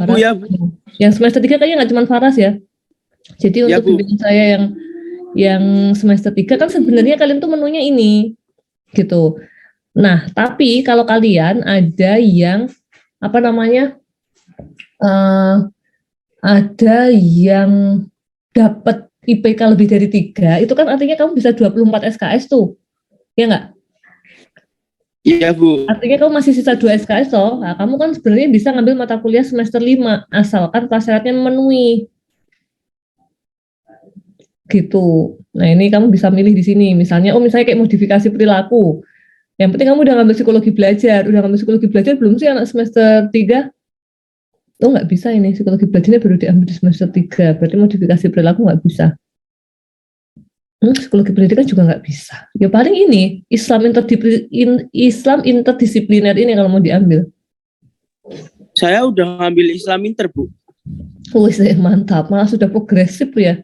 Faras. Bu, ya Bu. Yang semester 3 kayaknya nggak cuma Faras ya. Jadi Ya, untuk Bu. bimbingan saya yang semester 3 kan sebenarnya kalian tuh menunya ini gitu. Nah, tapi kalau kalian ada yang apa namanya? Ada yang dapat IPK lebih dari 3, itu kan artinya kamu bisa 24 SKS tuh. Ya nggak? Iya Bu. Artinya kamu masih sisa 2 SKS toh. Nah, kamu kan sebenarnya bisa ngambil mata kuliah semester 5 asalkan prasyaratnya memenuhi. Gitu. Nah, ini kamu bisa milih di sini. Misalnya misalnya kayak modifikasi perilaku. Yang penting kamu udah ngambil psikologi belajar. Udah ngambil psikologi belajar belum sih anak semester 3? Oh, nggak bisa ini. Psikologi belajarnya baru diambil di semester 3. Berarti modifikasi perilaku nggak bisa. Psikologi pendidikan juga nggak bisa. Ya paling ini Islam interdisipliner ini kalau mau diambil. Saya udah ngambil Islam Inter, Bu. Mantap, malah sudah progresif ya.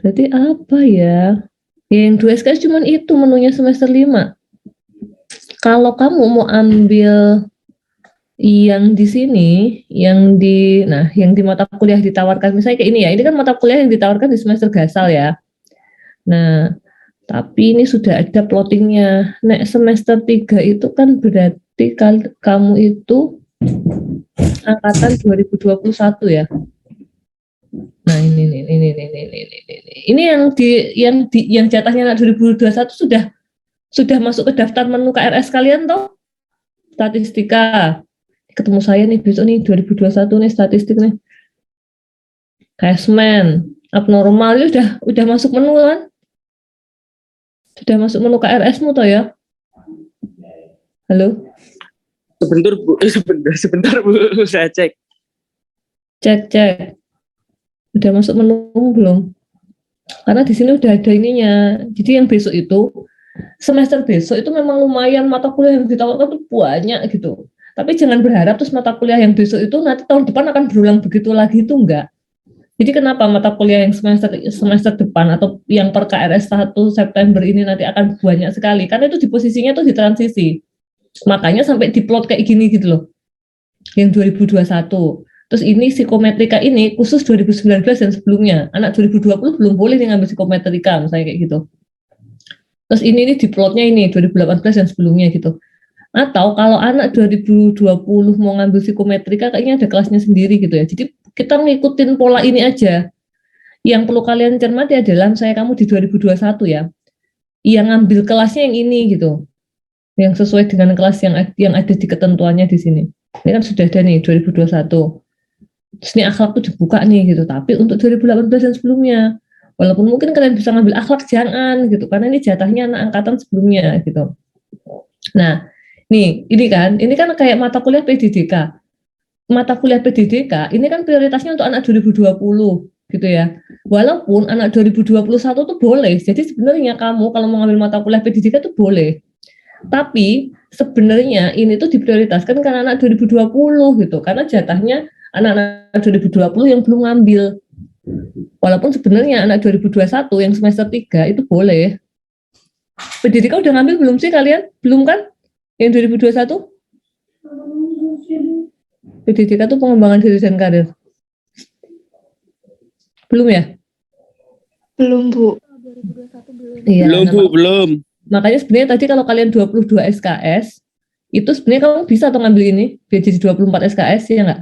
Berarti apa ya? Yang 2 SKS cuma itu menunya semester 5. Kalau kamu mau ambil yang di sini, yang di mata kuliah ditawarkan, misalnya kayak ini ya, ini kan mata kuliah yang ditawarkan di semester gasal ya. Nah, tapi ini sudah ada plottingnya. Nek semester 3 itu kan berarti kamu itu angkatan 2021 ya. Nah, ini yang jatahnya anak 2021 sudah masuk ke daftar menu KRS kalian toh? Statistika. Ketemu saya nih besok nih 2021 nih statistik nih. Kasmen, abnormal itu udah masuk menu kan? Sudah masuk menu KRS-mu toh ya? Halo? Sebentar Bu, sebentar Bu, saya cek. Cek. Udah masuk menu belum? Karena di sini udah ada ininya. Jadi yang besok itu semester besok itu memang lumayan mata kuliah yang ditawarkan tuh banyak gitu. Tapi jangan berharap terus mata kuliah yang besok itu nanti tahun depan akan berulang begitu lagi, itu enggak. Jadi kenapa mata kuliah yang semester depan atau yang per KRS 1 September ini nanti akan banyak sekali? Karena itu di posisinya tuh di transisi. Makanya sampai diplot kayak gini gitu loh. Yang 2021. Terus ini psikometrika ini khusus 2019 dan sebelumnya. Anak 2020 belum boleh ngambil psikometrika misalnya kayak gitu. Terus ini di plotnya ini 2018 dan sebelumnya gitu. Atau kalau anak 2020 mau ngambil psikometrika kayaknya ada kelasnya sendiri gitu ya. Jadi kita ngikutin pola ini aja. Yang perlu kalian cermati adalah misalnya kamu di 2021 ya, yang ngambil kelasnya yang ini gitu, yang sesuai dengan kelas yang ada di ketentuannya di sini. Ini kan sudah ada nih 2021. Terus ini akhlak tuh dibuka nih gitu, tapi untuk 2018 dan sebelumnya. Walaupun mungkin kalian bisa ngambil akhlak, jangan gitu, karena ini jatahnya anak angkatan sebelumnya gitu. Nah, ini kan kayak mata kuliah PDDK. Mata kuliah PDDK ini kan prioritasnya untuk anak 2020 gitu ya. Walaupun anak 2021 tuh boleh. Jadi sebenarnya kamu kalau mau ngambil mata kuliah PDDK tuh boleh. Tapi sebenarnya ini tuh diprioritaskan karena anak 2020 gitu. Karena jatahnya anak-anak 2020 yang belum ngambil. Walaupun sebenarnya anak 2021 yang semester 3 itu boleh. PDDK udah ngambil belum sih kalian? Belum kan? Yang 2021? PDDK itu pengembangan diri dan karir. Belum ya? Belum, Bu. Iya, Belum Bu, belum. Makanya sebenarnya tadi kalau kalian 22 SKS, itu sebenarnya kamu bisa tuh ngambil ini, biar jadi 24 SKS, ya nggak?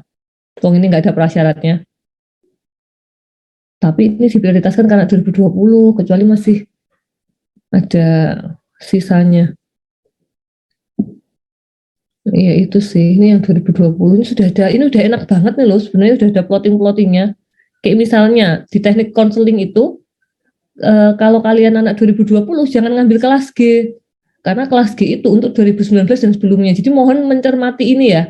Tong ini nggak ada prasyaratnya. Tapi ini diprioritaskan karena 2020, kecuali masih ada sisanya. Iya itu sih, ini yang 2020 ini sudah ada, ini udah enak banget nih loh, sebenarnya udah ada plotting-plottingnya. Kayak misalnya di teknik konseling itu, kalau kalian anak 2020 jangan ngambil kelas G, karena kelas G itu untuk 2019 dan sebelumnya. Jadi mohon mencermati ini ya.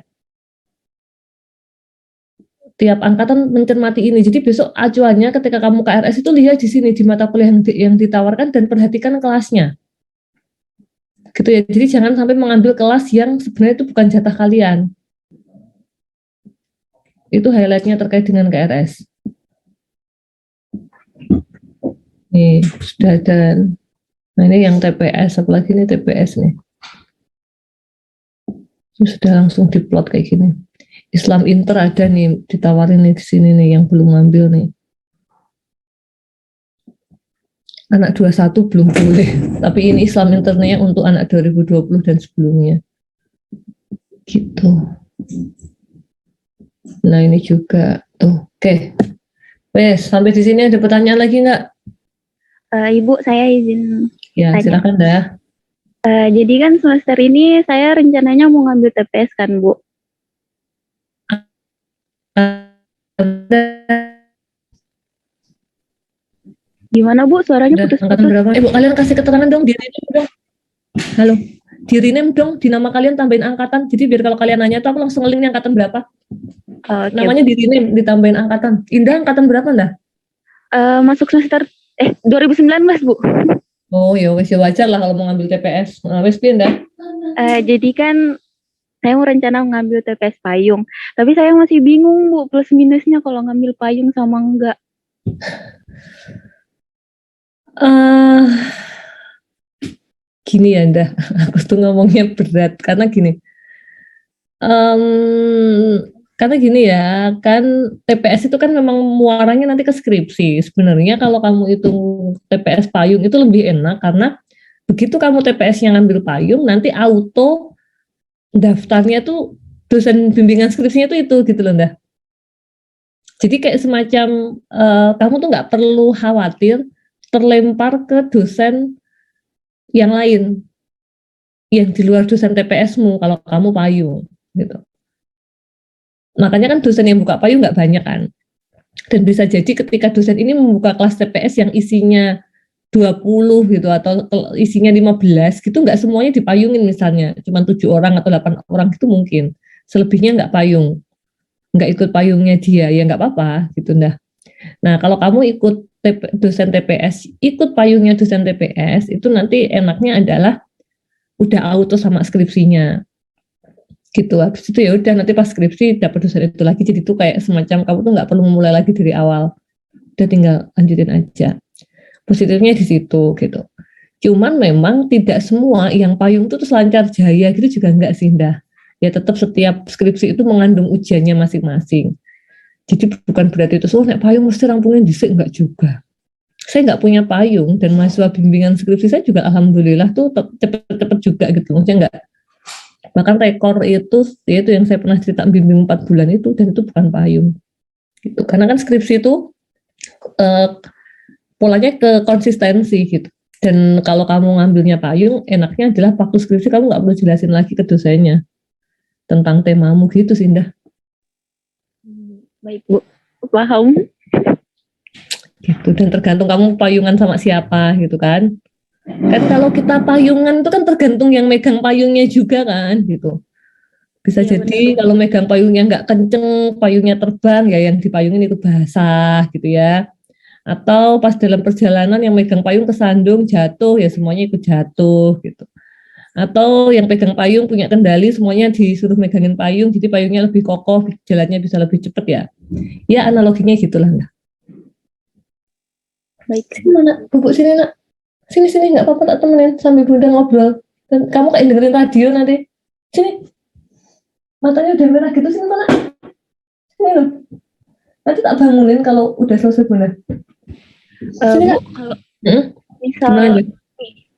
Tiap angkatan mencermati ini. Jadi besok acuannya ketika kamu KRS itu lihat di sini di mata kuliah yang ditawarkan dan perhatikan kelasnya. Gitu ya. Jadi jangan sampai mengambil kelas yang sebenarnya itu bukan jatah kalian. Itu highlightnya terkait dengan KRS. Nih, sudah ada. Nah, ini yang TPS, apalagi ini TPS nih. Ini sudah langsung diplot kayak gini. Islam Inter ada nih, ditawarin nih di sini nih yang belum ngambil nih. Anak 21 belum boleh, tapi ini Islam Internya untuk anak 2020 dan sebelumnya. Gitu. Nah ini juga tuh. Oke. Wes, sampai di sini ada pertanyaan lagi nggak? Ibu, saya izin Ya, tanya. silakan dah. Jadi kan semester ini saya rencananya mau ngambil TPS kan, Bu. Gimana, Bu? Suaranya Udah angkatan putus-putus. berapa? Bu, kalian kasih keterangan dong di rename dong. Halo. Di rename dong, di nama kalian tambahin angkatan. Jadi biar kalau kalian nanya tuh aku langsung ngeling nih angkatan berapa. Oke, Namanya di rename, ditambahin angkatan. Indah angkatan berapa dah? masuk semester 2019, Bu. Oh ya wes ya wajar lah kalau mau ngambil TPS. Nah, wes pindah. Jadi kan saya mau rencana ngambil TPS payung. Tapi saya masih bingung, Bu, plus minusnya kalau ngambil payung sama enggak. Gini ya Nda, aku tuh ngomongnya berat karena gini. Karena gini ya, kan TPS itu kan memang muaranya nanti ke skripsi. Sebenarnya kalau kamu hitung TPS payung itu lebih enak karena begitu kamu TPS-nya ngambil payung, nanti auto daftarnya tuh dosen bimbingan skripsinya itu gitu loh Nda. Jadi kayak semacam kamu tuh nggak perlu khawatir terlempar ke dosen yang lain, yang di luar dosen TPS-mu kalau kamu payung gitu. Makanya kan dosen yang buka payung nggak banyak kan. Dan bisa jadi ketika dosen ini membuka kelas TPS yang isinya 20 gitu atau isinya 15 gitu, nggak semuanya dipayungin misalnya. Cuma 7 orang atau 8 orang gitu mungkin. Selebihnya nggak payung. Nggak ikut payungnya dia, ya nggak apa-apa gitu dah. Nah kalau kamu ikut dosen TPS, ikut payungnya dosen TPS, itu nanti enaknya adalah udah auto sama skripsinya gitu. Habis itu ya udah nanti pas skripsi dapat dosen itu lagi, jadi itu kayak semacam kamu tuh nggak perlu memulai lagi dari awal, udah tinggal lanjutin aja. Positifnya di situ gitu. Cuman memang tidak semua yang payung itu terus lancar jaya gitu juga enggak sih Dah. Ya tetap setiap skripsi itu mengandung ujiannya masing-masing. Jadi bukan berarti itu nek payung mesti rampungin disik, enggak juga. Saya nggak punya payung dan mahasiswa bimbingan skripsi saya juga alhamdulillah tuh cepet-cepet juga gitu. Maksudnya enggak, bahkan rekor itu yaitu yang saya pernah cerita bimbing 4 bulan itu, dan itu bukan payung gitu. Karena kan skripsi itu polanya ke konsistensi gitu. Dan kalau kamu ngambilnya payung, enaknya adalah waktu skripsi kamu nggak perlu jelasin lagi ke dosennya tentang temamu gitu sih Indah. Baik, Bu. Paham. Gitu, dan tergantung kamu payungan sama siapa gitu kan. Kan kalau kita payungan itu kan tergantung yang megang payungnya juga kan gitu. Bisa Iya, jadi benar. kalau megang payungnya nggak kenceng, payungnya terbang, ya yang dipayungin itu basah gitu ya. Atau pas dalam perjalanan yang megang payung kesandung jatuh, ya semuanya ikut jatuh gitu. Atau yang pegang payung punya kendali, semuanya disuruh megangin payung, jadi payungnya lebih kokoh, jalannya bisa lebih cepat ya. Ya analoginya gitulah. Nah. Baik. Sini nak, bubuk sini nak. Sini nggak apa-apa tak temenin sambil bunda ngobrol. Dan kamu kayak dengerin radio nanti. Sini. Matanya udah merah gitu, sini mana? Sini loh. Nanti tak bangunin kalau udah selesai bunda. Sini Bu, Kak. kalau Misal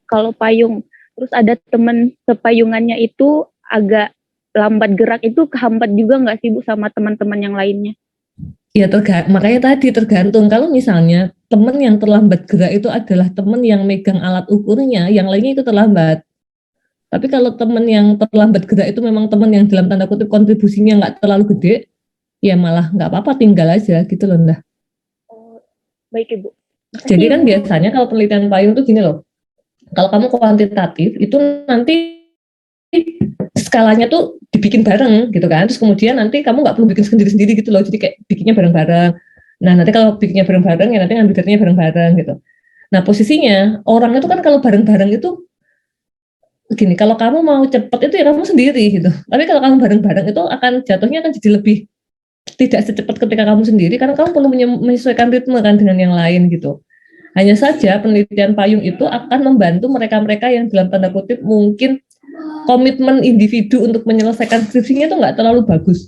kalau payung terus ada teman sepayungannya itu agak lambat gerak, itu kehambat juga nggak sih Bu sama teman-teman yang lainnya? ya makanya tadi tergantung. Kalau misalnya teman yang terlambat gerak itu adalah teman yang megang alat ukurnya, yang lainnya itu terlambat. Tapi kalau teman yang terlambat gerak itu memang teman yang dalam tanda kutip kontribusinya nggak terlalu gede, ya malah nggak apa-apa, tinggal aja gitu loh Ndah. Oh, baik Ibu. Jadi kan biasanya kalau penelitian payung tuh gini loh, kalau kamu kuantitatif itu nanti skalanya tuh dibikin bareng gitu kan, terus kemudian nanti kamu nggak perlu bikin sendiri-sendiri gitu loh, jadi kayak bikinnya bareng-bareng. Nah nanti kalau bikinnya bareng-bareng ya nanti ngambil datanya bareng-bareng gitu. Nah posisinya orang itu kan kalau bareng-bareng itu gini, kalau kamu mau cepet itu ya kamu sendiri gitu, tapi kalau kamu bareng-bareng itu akan jatuhnya akan jadi lebih tidak secepat ketika kamu sendiri, karena kamu perlu menyesuaikan ritme kan dengan yang lain gitu. Hanya saja penelitian payung itu akan membantu mereka-mereka yang dalam tanda kutip mungkin komitmen individu untuk menyelesaikan skripsinya itu nggak terlalu bagus.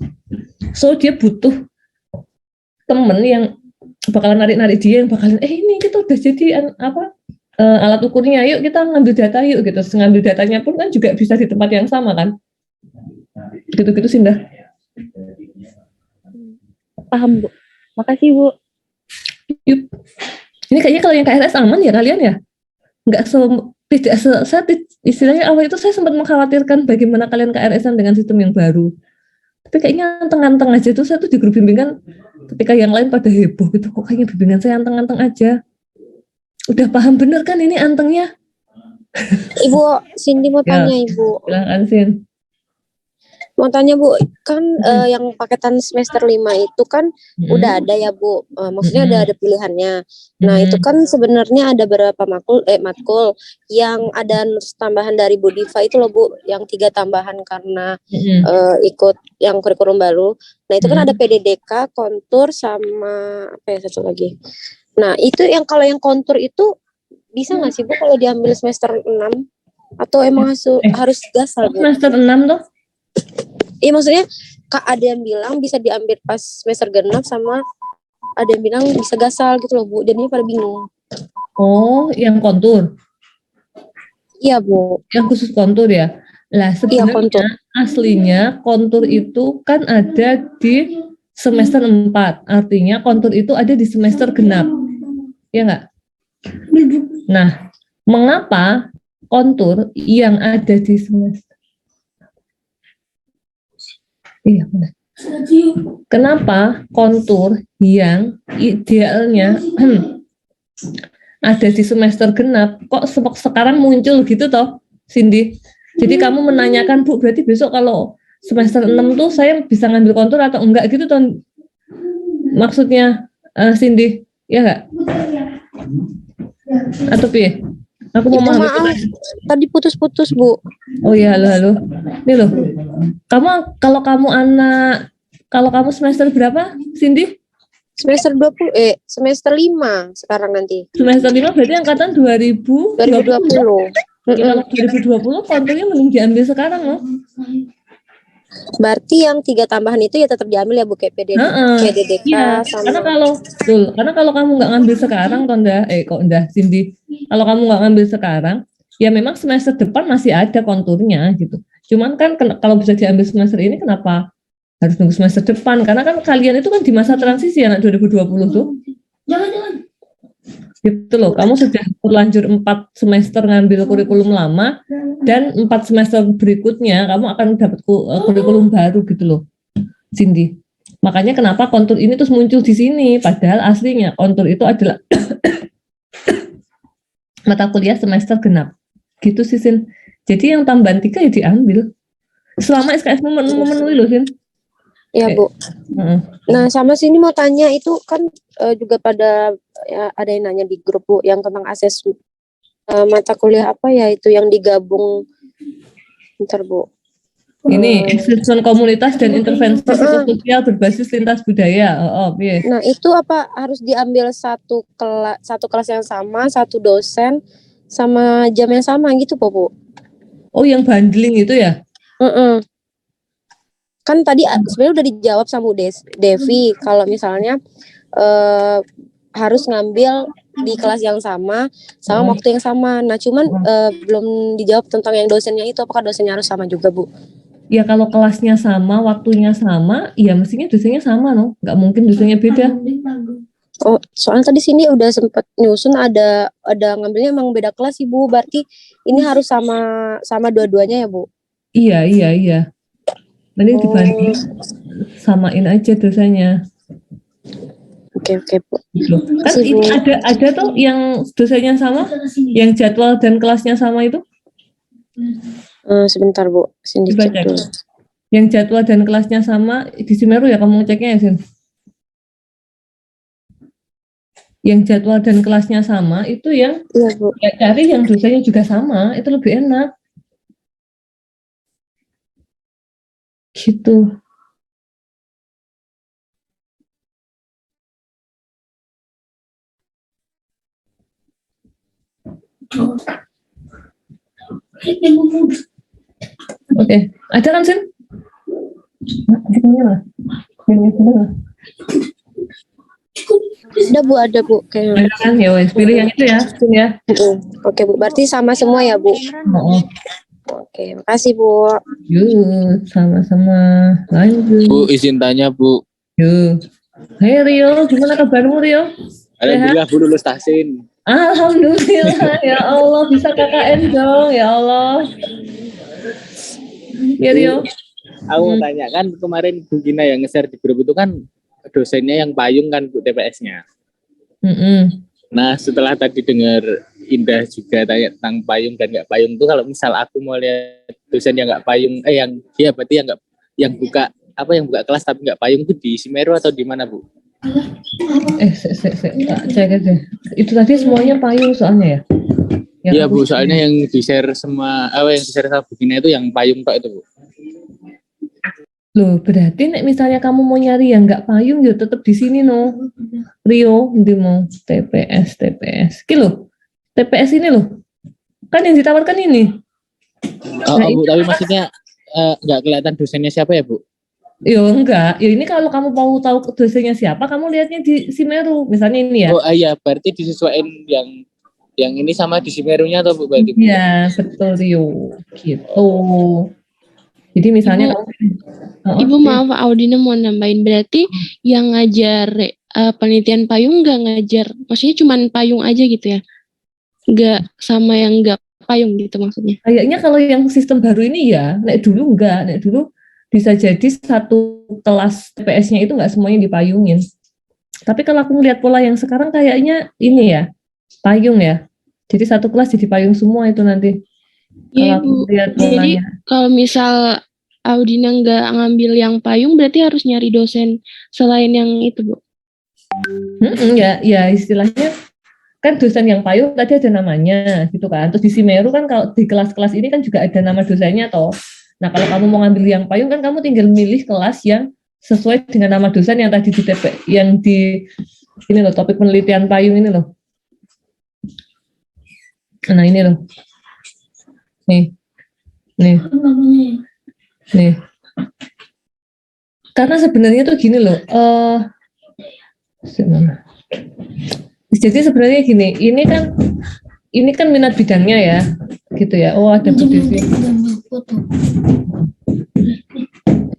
So dia butuh temen yang bakalan narik-narik dia, yang bakalan ini kita udah jadi alat ukurnya, yuk kita ngambil data yuk gitu. Ngambil datanya pun kan juga bisa di tempat yang sama kan. Gitu-gitu sih Indah. Paham Bu. Makasih Bu. Yup. Ini kayaknya kalau yang KRS aman ya kalian ya? Nggak istilahnya awal itu saya sempat mengkhawatirkan bagaimana kalian KRS-an dengan sistem yang baru. Tapi kayaknya anteng-anteng aja tuh, saya tuh di grup bimbingan ketika yang lain pada heboh gitu, kok kayaknya bimbingan saya anteng-anteng aja. Udah paham bener kan ini antengnya? Ibu, Cindy mau Ya. tanya Ibu. Silakan Sin. Mau tanya Bu, kan yang paketan semester 5 itu kan udah ada ya Bu. Maksudnya ada pilihannya. Nah, itu kan sebenarnya ada beberapa matkul yang ada tambahan dari Bu Diva itu loh Bu, yang 3 tambahan karena ikut yang kurikulum baru. Nah, itu kan ada PDDK, kontur sama apa ya satu lagi. Nah, itu yang kalau yang kontur itu bisa nggak sih Bu kalau diambil semester 6? Atau emang harus gasal Bu? Semester 6 tuh? Iya maksudnya ada yang bilang bisa diambil pas semester genap, sama ada yang bilang bisa gasal gitu loh Bu. Jadinya pada bingung. Oh, yang kontur? Iya Bu. Yang khusus kontur ya? Lah sebenarnya aslinya kontur itu kan ada di semester 4. Artinya kontur itu ada di semester genap. Ya nggak? Nah, mengapa kontur yang ada di semester? Iya benar. Kenapa kontur yang idealnya ada di semester genap kok sekarang muncul gitu toh, Cindy? Jadi kamu menanyakan, Bu, berarti besok kalau semester 6 tuh saya bisa ngambil kontur atau enggak gitu toh? Maksudnya Cindy, ya enggak? Atau piye? Aku mau Ibu maaf, tadi putus-putus Bu. Oh ya, halo. Ini loh. Kalau kamu semester berapa, Cindy? Semester 5 sekarang nanti. Semester 5 berarti angkatan 2020. Ya, kalau 2020 konturnya mending diambil sekarang loh. Berarti yang 3 tambahan itu ya tetap diambil ya Bu, kayak PDDK iya, sama. karena kalau kamu nggak ngambil sekarang Cindy, kalau kamu nggak ngambil sekarang ya memang semester depan masih ada konturnya gitu. Cuman kan kalau bisa diambil semester ini, kenapa harus nunggu semester depan? Karena kan kalian itu kan di masa transisi anak 2020 tuh. Jangan. Gitu loh, kamu sudah terlanjur 4 semester ngambil kurikulum lama, dan 4 semester berikutnya kamu akan dapat kurikulum baru gitu loh, Cindy. Makanya kenapa kontur ini terus muncul di sini, padahal aslinya kontur itu adalah mata kuliah semester genap. Gitu sih, Sin. Jadi yang tambahan 3 ya diambil. Selama SKS memenuhi loh, Sin. Ya Bu. Nah sama sini mau tanya, itu kan juga pada ada yang nanya di grup Bu yang tentang akses mata kuliah apa ya itu yang digabung. Bentar Bu. Ini assessment komunitas dan intervensi psikososial berbasis lintas budaya. Nah itu apa harus diambil satu kelas yang sama, satu dosen sama jam yang sama gitu Bu? Oh, yang bundling itu ya? Kan tadi sebenarnya udah dijawab sama Bu Devi kalau misalnya harus ngambil di kelas yang sama waktu yang sama. Nah cuman belum dijawab tentang yang dosennya itu, apakah dosennya harus sama juga Bu? Ya kalau kelasnya sama, waktunya sama, ya mestinya dosennya sama loh. Nggak mungkin dosennya beda. Oh, soalnya tadi sini udah sempat nyusun ada ngambilnya emang beda kelas Ibu. Berarti ini harus sama dua-duanya ya Bu? Iya. Nanti dibanding samain aja dosanya. Oke Bu. Kan ini ada tuh yang dosanya sama, yang jadwal dan kelasnya sama itu. Sebentar Bu, sini dicek dulu. Yang jadwal dan kelasnya sama di Simeru ya, kamu ceknya ya, Sin? Yang jadwal dan kelasnya sama itu yang ya, cari yang dosanya juga sama, itu lebih enak. Gitu. Oke. Ada kan, Sin? Ada Bu kayaknya. Ada kan? Ya wes, pilih yang itu ya, Sin ya. Oke Bu, berarti sama semua ya Bu. Oh, Oke, makasih Bu. yuk, sama-sama. Lanjut. Bu, izin tanya Bu. Yuk. Hei Rio, gimana kabarmu Rio? Alhamdulillah Bu lulus tahsin. Alhamdulillah, ya Allah, bisa KKN dong, ya Allah. Ya Rio. Aku mau tanya kan kemarin Bu Gina yang nge-share di grup itu kan dosennya yang payung kan Bu TPS-nya. Nah setelah tadi dengar Indah juga tanya tentang payung dan nggak payung tuh, kalau misal aku mau lihat dosen yang nggak payung, berarti yang nggak, yang buka kelas tapi nggak payung itu di Semeru atau di mana Bu? Cek aja. Itu tadi semuanya payung soalnya ya? Iya Bu, soalnya yang di-share sama Bu Gina itu yang payung tok itu Bu. Loh, berarti nek misalnya kamu mau nyari yang nggak payung ya tetap di sini no. Rio, nanti mau TPS. Ki loh, TPS ini loh. Kan yang ditawarkan ini. Bu, tapi maksudnya nggak kelihatan dosennya siapa ya Bu? Yo enggak, ya ini kalau kamu mau tahu dosennya siapa, kamu lihatnya di Semeru, misalnya ini ya. Oh iya, berarti disesuaikan yang ini sama di Semerunya atau Bu berarti? Iya, betul Rio. Gitu. Jadi misalnya Ibu maaf, Audina mau nambahin, berarti yang ngajar penelitian payung nggak ngajar, maksudnya cuma payung aja gitu ya? Nggak sama yang nggak payung gitu maksudnya? Kayaknya kalau yang sistem baru ini ya, nek dulu enggak, nek dulu bisa jadi satu kelas TPS-nya itu enggak semuanya dipayungin. Tapi kalau aku melihat pola yang sekarang kayaknya ini ya, payung ya. Jadi satu kelas jadi payung semua itu nanti. Iya Bu, jadi kalau misal Audina nggak ngambil yang payung, berarti harus nyari dosen selain yang itu Bu? Ya istilahnya kan dosen yang payung tadi ada namanya gitu kan. Terus di Semeru kan kalau di kelas-kelas ini kan juga ada nama dosennya toh. Nah kalau kamu mau ngambil yang payung kan kamu tinggal milih kelas yang sesuai dengan nama dosen yang tadi di TP, yang di ini loh, topik penelitian payung ini loh. Nah ini loh. Nih. Karena sebenarnya tuh gini loh. Jadi sebenarnya gini, ini kan minat bidangnya ya, gitu ya. Oh ada Bu Desi.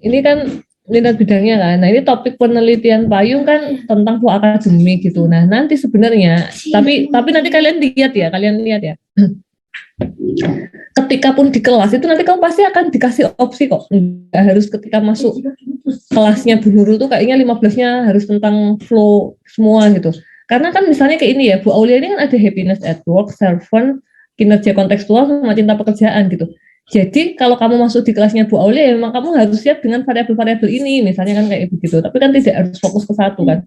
Ini kan minat bidangnya kan. Nah ini topik penelitian payung kan tentang akademik gitu. Nah nanti sebenarnya, tapi nanti kalian lihat ya. Ketika pun di kelas itu nanti kamu pasti akan dikasih opsi kok. Nggak harus ketika masuk kelasnya Bu Nurul tuh kayaknya 15-nya harus tentang flow semua gitu. Karena kan misalnya kayak ini ya, Bu Aulia ini kan ada happiness at work, servant, kinerja kontekstual, sama cinta pekerjaan gitu. Jadi kalau kamu masuk di kelasnya Bu Aulia, ya memang kamu harus siap dengan variabel-variabel ini, misalnya kan kayak begitu. Tapi kan tidak harus fokus ke satu kan.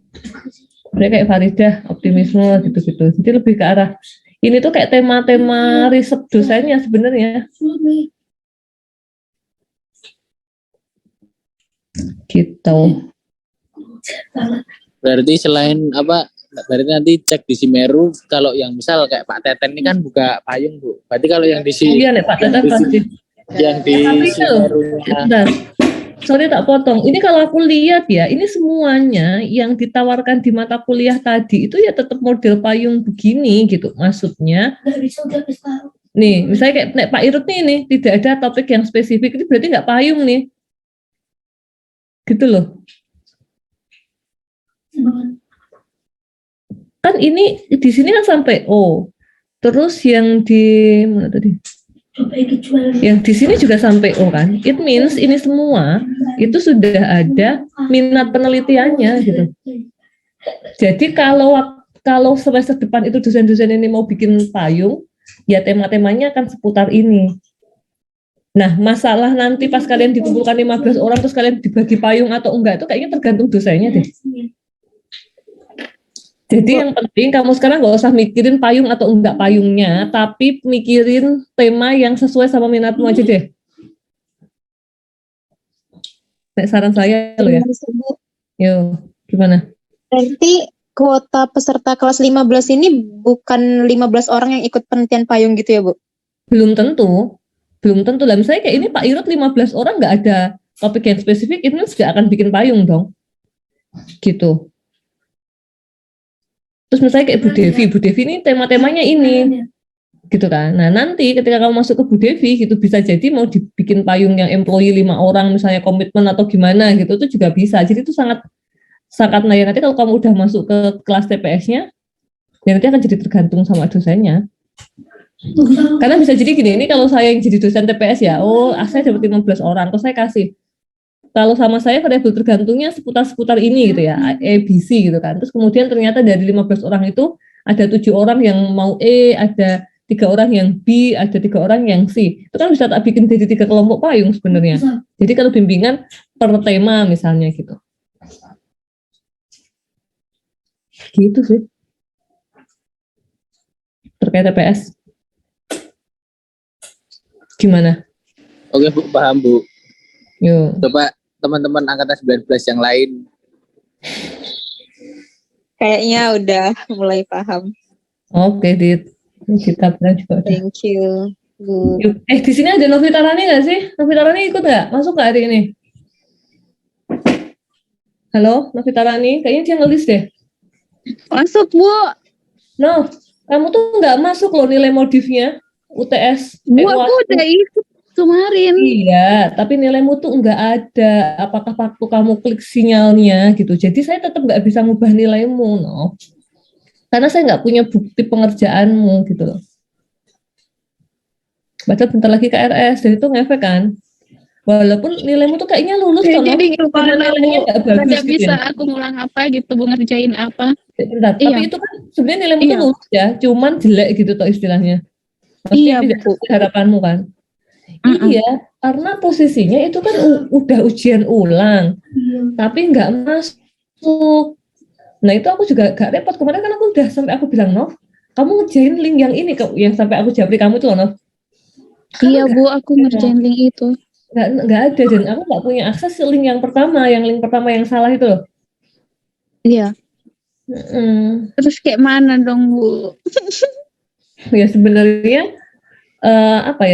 Mereka kayak Faridah, optimisme gitu-gitu. Jadi lebih ke arah ini tuh kayak tema-tema riset dosennya sebenarnya. Gitu. Berarti selain berarti nanti cek di Semeru, kalau yang misal kayak Pak Teten ini kan buka payung Bu. Berarti kalau yang di Iya nih Pak Teten pasti. Yang di Semeru. Sorry tak potong. Ini kalau aku lihat ya, ini semuanya yang ditawarkan di mata kuliah tadi itu ya tetap model payung begini gitu. Maksudnya, nih misalnya kayak Pak Irut nih tidak ada topik yang spesifik, itu berarti nggak payung nih. Gitu loh. Kan ini di sini kan sampai O. Terus yang di mana tadi? Yang di sini juga sampai O kan. It means ini semua itu sudah ada minat penelitiannya gitu. Jadi kalau semester depan itu dosen-dosen ini mau bikin payung, ya tema-temanya akan seputar ini. Nah, masalah nanti pas kalian dikumpulkan 15 orang terus kalian dibagi payung atau enggak itu kayaknya tergantung dosennya deh. Jadi yang penting kamu sekarang nggak usah mikirin payung atau enggak payungnya, tapi mikirin tema yang sesuai sama minatmu aja deh. Saran saya loh ya. Yo, gimana? Berarti kuota peserta kelas 15 ini bukan 15 orang yang ikut penelitian payung gitu ya Bu? Belum tentu. Belum tentu lah. Misalnya kayak ini Pak Irut 15 orang nggak ada topik yang spesifik, itu nggak akan bikin payung dong. Gitu. Terus misalnya kayak Bu Devi ini tema-temanya ini. Gitu kan. Nah nanti ketika kamu masuk ke Bu Devi gitu bisa jadi mau dibikin payung yang employee 5 orang misalnya komitmen atau gimana gitu itu juga bisa. Jadi itu sangat nah ya nanti kalau kamu udah masuk ke kelas TPS-nya ya nanti akan jadi tergantung sama dosennya. Karena bisa jadi gini, ini kalau saya yang jadi dosen TPS ya, saya dapat 15 orang, terus saya kasih. Kalau sama saya variabel tergantungnya seputar ini gitu ya, A, B, C gitu kan. Terus kemudian ternyata dari 15 orang itu ada 7 orang yang mau E, ada 3 orang yang B, ada 3 orang yang C. Itu kan bisa tak bikin jadi 3 kelompok payung sebenarnya. Jadi kalau bimbingan per tema misalnya gitu. Gitu sih. Terkait TPS. Gimana? Oke Bu, paham Bu. Yuk. Coba teman-teman angkatan 19 yang lain. Kayaknya udah mulai paham. Oke, Dit. Kita juga udah. Thank you, Bu. Di sini ada Novita Rani nggak sih? Novita Rani ikut nggak? Masuk nggak hari ini? Halo, Novita Rani. Kayaknya dia ngelis deh. Masuk, Bu. No, kamu tuh nggak masuk loh nilai modifnya UTS. Bu, aku udah ikut kemarin. Iya, tapi nilaimu tuh nggak ada. Apakah waktu kamu klik sinyalnya gitu. Jadi saya tetap nggak bisa ngubah nilaimu, no. Karena saya nggak punya bukti pengerjaanmu gitu loh. Padahal bentar lagi KRS, jadi itu ngefek kan. Walaupun nilaimu tuh kayaknya lulus Ya, toh, jadi karena nilainya nggak bagus tidak gitu bisa ya. aku ngulang apa gitu, Bu, ngerjain apa. Bentar, Iya. tapi itu kan sebenarnya nilaimu tuh Iya. lulus ya, cuman jelek gitu toh istilahnya. Maksudnya Iya, tidak Bu. sesuai harapanmu kan. Iya, karena posisinya itu kan udah ujian ulang, tapi nggak masuk. Nah itu aku juga gak repot. Kemarin kan aku udah sampai aku bilang, Nov, kamu ngerjain link yang ini, yang sampai aku japri kamu itu loh, Nov. Iya, Bu, aku ngerjain link itu. Nggak ada, dan aku nggak punya akses ke link yang pertama yang salah itu loh. Iya. Terus kayak mana dong, Bu? Ya sebenarnya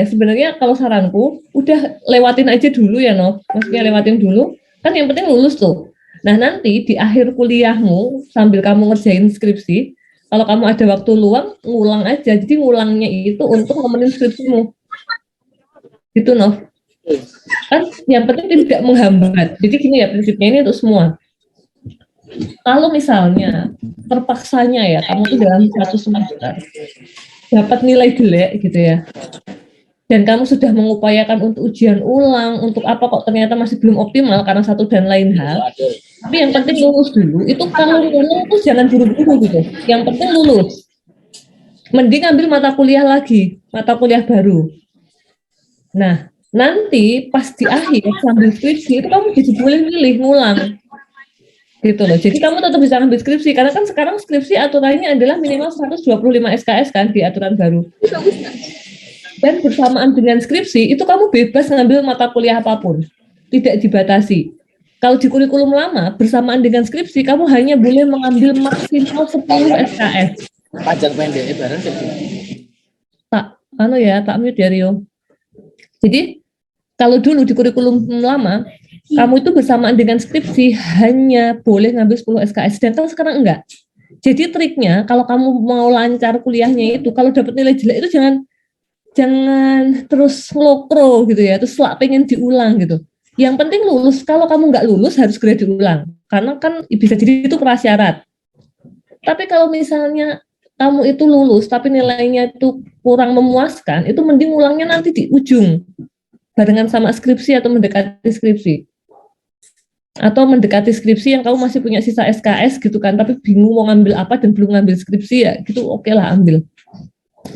sebenarnya kalau saranku udah lewatin aja dulu ya, Nov. Maksudnya lewatin dulu, kan yang penting lulus tuh. Nah nanti di akhir kuliahmu sambil kamu ngerjain skripsi, kalau kamu ada waktu luang, ngulang aja. Jadi ngulangnya itu untuk nemenin skripsimu. Gitu, Nov. Kan yang penting tidak menghambat. Jadi gini ya prinsipnya ini untuk semua. Kalau misalnya terpaksanya ya kamu tuh dalam satu semester dapat nilai jelek gitu ya, dan kamu sudah mengupayakan untuk ujian ulang, untuk apa kok ternyata masih belum optimal karena satu dan lain hal, tapi yang penting lulus dulu. Itu kalau lulus jangan buru-buru gitu, yang penting lulus. Mending ambil mata kuliah lagi, mata kuliah baru. Nah nanti pas di akhir sambil skripsi itu kamu jadi boleh milih ngulang gitu loh. Jadi kamu tetap bisa ambil skripsi karena kan sekarang skripsi aturannya adalah minimal 125 SKS kan di aturan baru. Dan bersamaan dengan skripsi itu kamu bebas ngambil mata kuliah apapun, tidak dibatasi. Kalau di kurikulum lama bersamaan dengan skripsi kamu hanya boleh mengambil maksimal 10 SKS. Panjang pendek bareng Tak mute ya Rio. Jadi kalau dulu di kurikulum lama kamu itu bersamaan dengan skripsi hanya boleh ngambil 10 SKS, sedangkan sekarang enggak. Jadi triknya kalau kamu mau lancar kuliahnya itu, kalau dapat nilai jelek itu jangan terus ngelokro gitu ya, terus pengen diulang gitu. Yang penting lulus. Kalau kamu nggak lulus harus segera diulang, karena kan bisa jadi itu prasyarat. Tapi kalau misalnya kamu itu lulus tapi nilainya itu kurang memuaskan, itu mending ulangnya nanti di ujung barengan sama skripsi atau mendekati skripsi. Atau mendekati skripsi yang kamu masih punya sisa SKS gitu kan, tapi bingung mau ngambil apa dan belum ngambil skripsi ya, gitu oke lah ambil.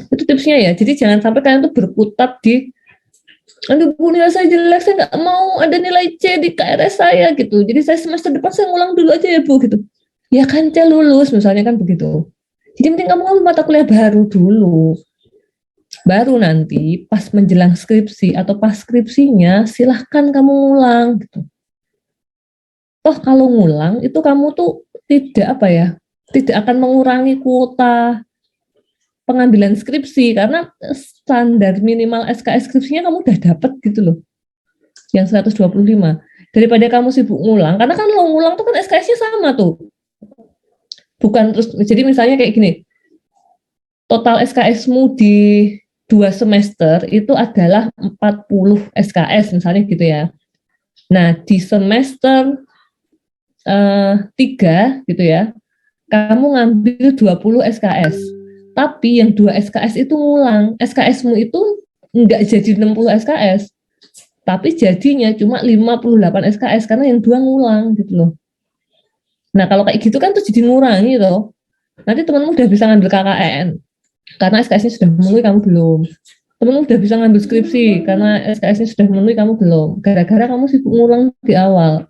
Itu tipsnya ya. Jadi jangan sampai kalian tuh berkutat di aduh Bu nilai saya jelek, saya nggak mau ada nilai C di KRS saya gitu. Jadi saya semester depan saya ngulang dulu aja ya Bu gitu. Ya kan C lulus misalnya kan begitu. Jadi penting kamu ngambil mata kuliah baru dulu. Baru nanti pas menjelang skripsi atau pas skripsinya silahkan kamu ngulang gitu. Toh kalau ngulang itu kamu tuh tidak akan mengurangi kuota pengambilan skripsi, karena standar minimal SKS skripsinya kamu udah dapat gitu loh, yang 125. Daripada kamu sibuk ngulang, karena kan lo ngulang tuh kan SKS-nya sama tuh. Bukan terus, jadi misalnya kayak gini, total SKS-mu di 2 semester itu adalah 40 SKS misalnya gitu ya. Nah, di semester 3 gitu ya, kamu ngambil 20 SKS. Tapi yang 2 SKS itu ngulang. SKS-mu itu enggak jadi 60 SKS. Tapi jadinya cuma 58 SKS karena yang 2 ngulang gitu loh. Nah, kalau kayak gitu kan tuh jadi ngurangi tuh. Nanti temanmu udah bisa ngambil KKN. Karena SKS-nya sudah memenuhi, kamu belum. Temenmu udah bisa ngambil skripsi karena SKS-nya sudah memenuhi, kamu belum. Gara-gara kamu sibuk ngulang di awal.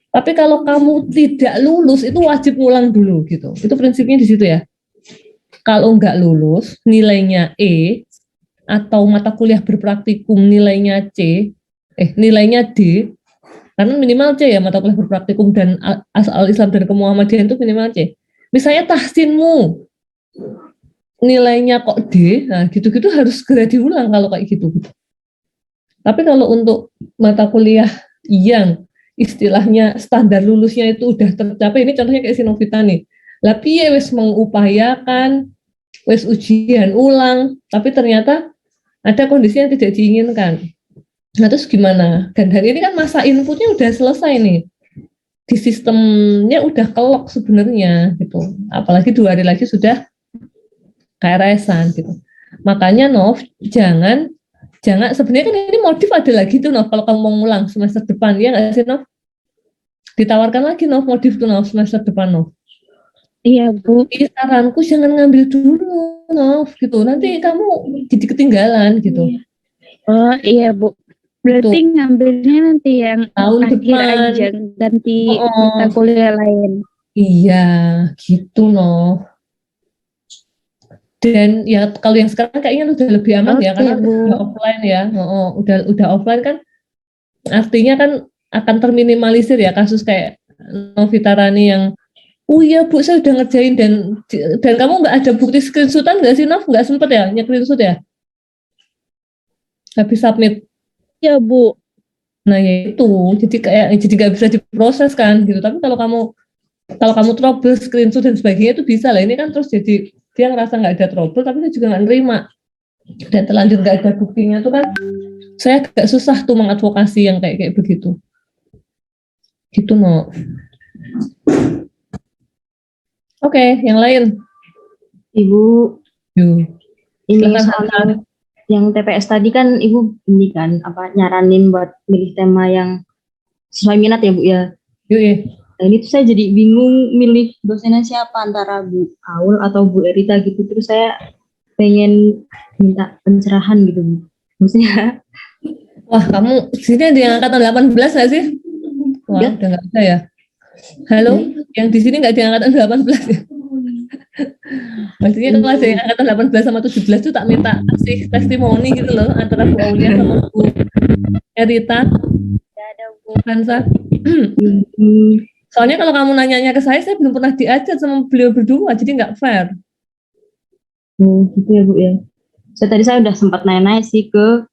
Tapi kalau kamu tidak lulus, itu wajib ngulang dulu gitu. Itu prinsipnya di situ ya. Kalau nggak lulus, nilainya E, atau mata kuliah berpraktikum nilainya C, nilainya D, karena minimal C ya mata kuliah berpraktikum dan Al-Islam dan Kemuhamadian itu minimal C. Misalnya tahsinmu nilainya kok D, nah gitu-gitu harus segera diulang kalau kayak gitu. Tapi kalau untuk mata kuliah yang istilahnya standar lulusnya itu udah tercapai, ini contohnya kayak Sinovita nih, lah piye wis mengupayakan, wis ujian ulang, tapi ternyata ada kondisi yang tidak diinginkan. Nah terus gimana? Dan ini kan masa inputnya udah selesai nih, di sistemnya udah kelok sebenarnya gitu, apalagi 2 hari lagi sudah KRS-an gitu. Makanya Nov, jangan sebenarnya kan ini modif ada lagi tuh Nov, kalau kamu mau ngulang semester depan, ya nggak sih Nov? Ditawarkan lagi Nov, modif tuh Nov semester depan Nov. Iya Bu. Jadi saranku jangan ngambil dulu Nov gitu, nanti kamu jadi ketinggalan gitu. Oh iya Bu. Berarti ngambilnya nanti yang tahun akhir depan aja, ganti mata kuliah lain. Iya, gitu Nov. Dan ya kalau yang sekarang kayaknya udah lebih aman ya, karena udah offline ya. Udah offline kan, artinya kan akan terminimalisir ya kasus kayak Novita Rani yang iya Bu saya udah ngerjain dan kamu nggak ada bukti screenshotan nggak sih Nov? Nggak sempet ya nge-screenshot ya? Habis submit. Ya Bu. Nah ya itu, jadi nggak bisa diproses kan gitu. Tapi kalau kamu trouble screenshot dan sebagainya itu bisa lah. Ini kan terus jadi dia ngerasa nggak ada trouble, tapi dia juga nggak nerima dan terlanjur nggak ada buktinya tuh kan, saya agak susah tuh mengadvokasi yang kayak begitu. Gitu no. Oke, yang lain. Ibu, ini soal yang TPS tadi kan Ibu ini kan nyaranin buat milih tema yang sesuai minat ya Bu ya. Nah, ini tuh saya jadi bingung milih dosennya siapa, antara Bu Aul atau Bu Erita gitu. Terus saya pengen minta pencerahan gitu Bu. Maksudnya, wah kamu sini di angkatan 18 nggak sih? Wah ya? Udah nggak ada ya. Halo, yang di sini nggak di angkatan 18 ya? Maksudnya kalau ada yang angkatan 18 sama 17 itu tak minta kasih testimoni gitu loh, antara Bu Aulia sama Bu Erita. Tidak ada Bu Hansa. Soalnya kalau kamu nanyanya ke saya belum pernah diajak sama beliau berdua, jadi nggak fair. Gitu ya Bu ya. Tadi saya udah sempat nanya-nanya sih ke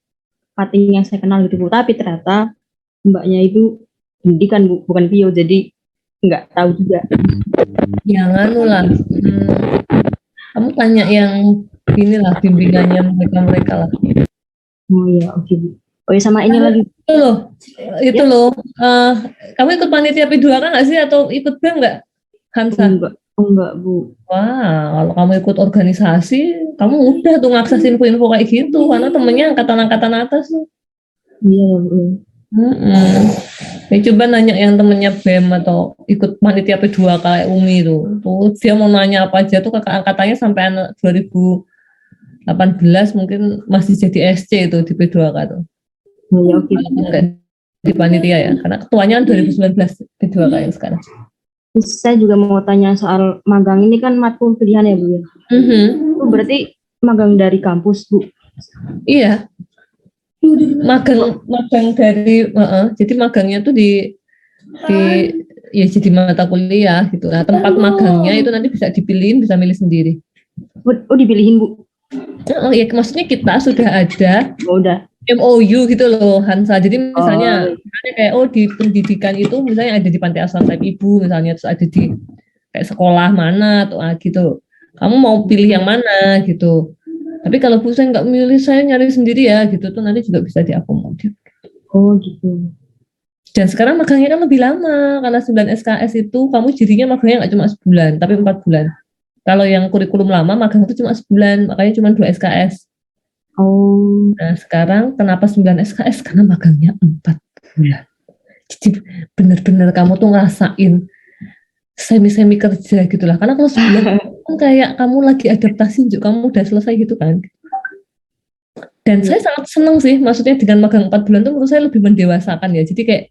pating yang saya kenal gitu Bu, tapi ternyata mbaknya itu pendidikan Bu, bukan Pio, jadi nggak tahu juga. Jangan lah. Kamu tanya yang inilah bimbingannya mereka lah. Oh iya, oke Bu. Oh ya sama ini lagi. Itu loh. Kamu ikut panitia P2K nggak sih atau ikut BEM nggak, Hansa? Enggak Bu. Wah, kalau kamu ikut organisasi, kamu udah tuh ngakses info-info kayak gitu, karena temennya angkatan-angkatan atas tuh. Iya Bu. Ya coba nanya yang temennya BEM atau ikut panitia P2K kayak Umi tuh dia mau nanya apa aja tuh kakak angkatannya sampai anak 2018 mungkin masih jadi SC itu di P2K tuh. Ya, oke. Enggak di panitia ya, karena ketuanya kan 2019 P2K yang sekarang. Terus saya juga mau tanya soal magang ini kan matkul pilihan ya Bu ya. Itu berarti magang dari kampus Bu? Iya. Magang dari jadi magangnya tuh di ya jadi mata kuliah gitu. Nah, tempat magangnya itu nanti bisa dipilihin, bisa milih sendiri. Oh, dipilihin Bu. Oh ya, maksudnya kita sudah ada Oh, udah. MOU gitu loh Hansa. Jadi misalnya kayak di pendidikan itu misalnya ada di panti asuhan Type Ibu misalnya, terus ada di kayak sekolah mana atau gitu. Kamu mau pilih yang mana gitu. Tapi kalau Bu saya nggak milih, saya nyari sendiri ya gitu tuh nanti juga bisa diakomodir. Oh gitu. Dan sekarang magangnya kan lebih lama karena 9 SKS itu kamu jadinya magangnya nggak cuma sebulan tapi 4 bulan. Kalau yang kurikulum lama magang itu cuma sebulan, makanya cuma 2 SKS. Oh. Nah sekarang kenapa 9 SKS? Karena magangnya 4 bulan. Jadi bener-bener kamu tuh ngerasain semi-semi kerja gitu lah. Karena kalau sebulan kan kayak kamu lagi adaptasi, kamu udah selesai gitu kan. Dan saya sangat senang sih, maksudnya dengan magang 4 bulan tuh menurut saya lebih mendewasakan ya. Jadi kayak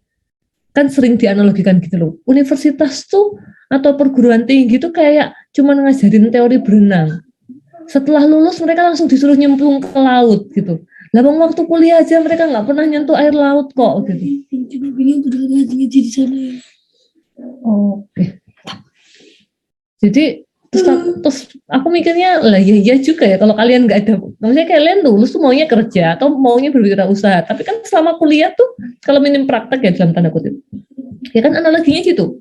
kan sering dianalogikan gitu loh. Universitas tuh atau perguruan tinggi tuh kayak cuman ngajarin teori berenang. Setelah lulus mereka langsung disuruh nyemplung ke laut gitu. Lah waktu kuliah aja mereka nggak pernah nyentuh air laut kok gitu. Oke. Jadi terus aku mikirnya lah ya juga ya kalau kalian nggak ada, maksudnya kalian lulus tuh maunya kerja atau maunya berwirausaha. Tapi kan selama kuliah tuh kalau minim praktek ya dalam tanda kutip, ya kan analoginya gitu.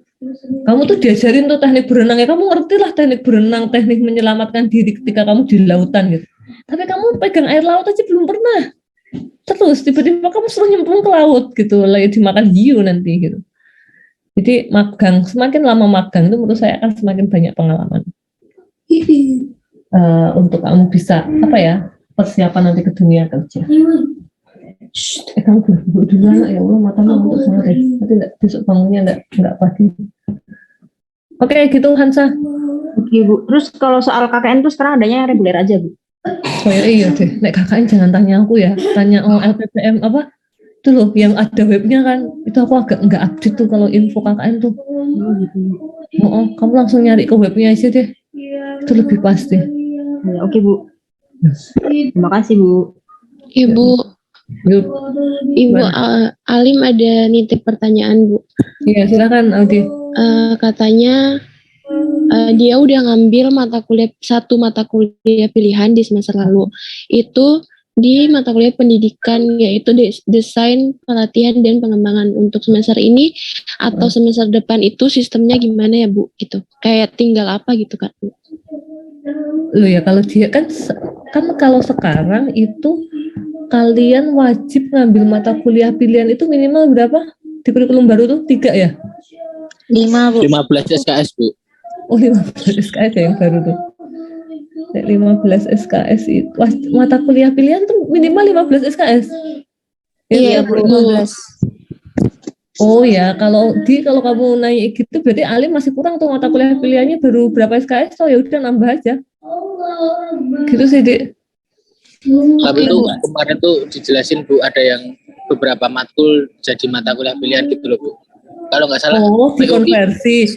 Kamu tuh diajarin tuh teknik berenang ya, kamu ngerti lah teknik berenang, teknik menyelamatkan diri ketika kamu di lautan gitu. Tapi kamu pegang air laut aja belum pernah. Terus tiba-tiba kamu suruh nyemplung ke laut gitu, lah ya dimakan hiu nanti gitu. Jadi magang, semakin lama magang itu menurut saya akan semakin banyak pengalaman. Untuk kamu bisa apa ya persiapan nanti ke dunia kerja. Kamu dulu anak ya Allah matamu untuk semua deh. Nanti besok bangunnya enggak pagi. Oke gitu Hansa. Oke Bu. Terus kalau soal KKN tuh sekarang adanya reguler aja Bu. Oh ya iya deh. Nek KKN jangan tanya aku ya. Tanya LPPM apa? Itu loh yang ada webnya kan. Itu aku agak enggak update tuh kalau info KKN tuh. Kamu langsung nyari ke webnya aja deh. Itu lebih pasti. Ya, oke Bu. Terima kasih Bu. Ibu Alim ada nitip pertanyaan Bu. Iya silakan Audi. Katanya dia udah ngambil satu mata kuliah pilihan di semester lalu. Itu di mata kuliah pendidikan yaitu desain, pelatihan dan pengembangan. Untuk semester ini atau semester depan itu sistemnya gimana ya Bu? Gitu. Kayak tinggal apa gitu kan Bu? Loh ya kalau dia kan kalau sekarang itu kalian wajib ngambil mata kuliah pilihan itu minimal berapa? Di kurikulum baru tuh 3 ya? 5 Bu. 15 SKS Bu. Oh 15 SKS ya yang baru tuh. 15 SKS itu mata kuliah pilihan tuh minimal 15 SKS. Iya Bu, 15. Oh ya, kalau kamu naik gitu berarti Alim masih kurang tuh mata kuliah pilihannya baru berapa SKS, so ya udah nambah aja. Gitu sih, Dik. Tapi itu kemarin tuh dijelasin Bu, ada yang beberapa matkul jadi mata kuliah pilihan gitu loh Bu. Kalau nggak salah. Oh, dikonversi.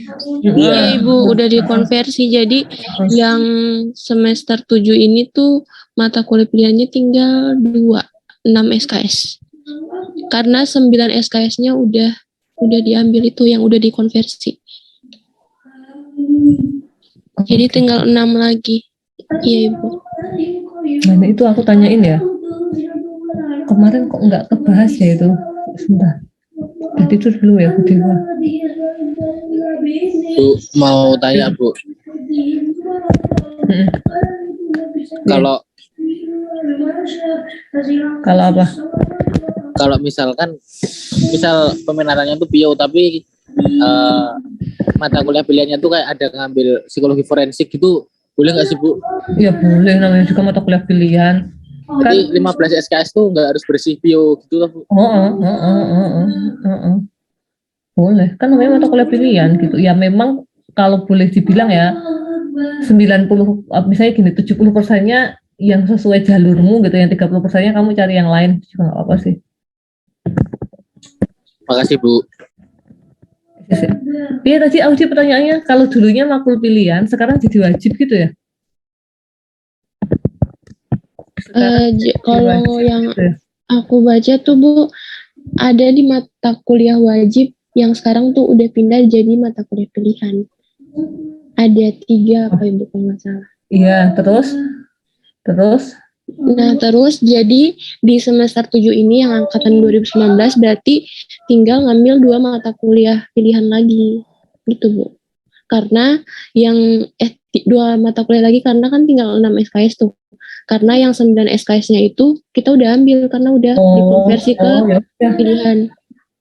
Iya Ibu, udah dikonversi. Jadi yang semester 7 ini tuh mata kuliah pilihannya tinggal 6 SKS. Karena 9 SKS-nya udah diambil itu yang udah dikonversi. Jadi tinggal 6 lagi. Iya Ibu. Nah itu aku tanyain ya. Kemarin kok nggak kebahas ya itu. Sudah. Jadi itu dulu ya Bu Dewa. Bu mau tanya Bu. Kalau apa? Kalau misal peminatannya tuh bio tapi mata kuliah pilihannya tuh kayak ada ngambil psikologi forensik gitu, boleh nggak sih Bu? Ya boleh, namanya juga mata kuliah pilihan. Jadi 15 SKS tuh nggak harus bersih bio gitu lah Bu. Boleh, kan namanya mata kuliah pilihan gitu. Ya memang kalau boleh dibilang ya 90, misalnya gini, 70%-nya yang sesuai jalurmu gitu, yang 30%-nya kamu cari yang lain juga nggak apa-apa sih. Makasih Bu. Iya tadi Audi pertanyaannya, kalau dulunya makul pilihan, sekarang jadi wajib gitu ya? Kalau yang aku baca tuh Bu, ada di mata kuliah wajib yang sekarang tuh udah pindah jadi mata kuliah pilihan. Ada 3 apa Ibu kalau nggak salah. Iya, terus Nah, terus jadi di semester 7 ini yang angkatan 2019 berarti tinggal ngambil 2 mata kuliah pilihan lagi. Gitu, Bu. Karena yang 2 mata kuliah lagi karena kan tinggal 6 SKS tuh. Karena yang 9 SKS-nya itu kita udah ambil karena udah dikonversi ke ya udah. pilihan.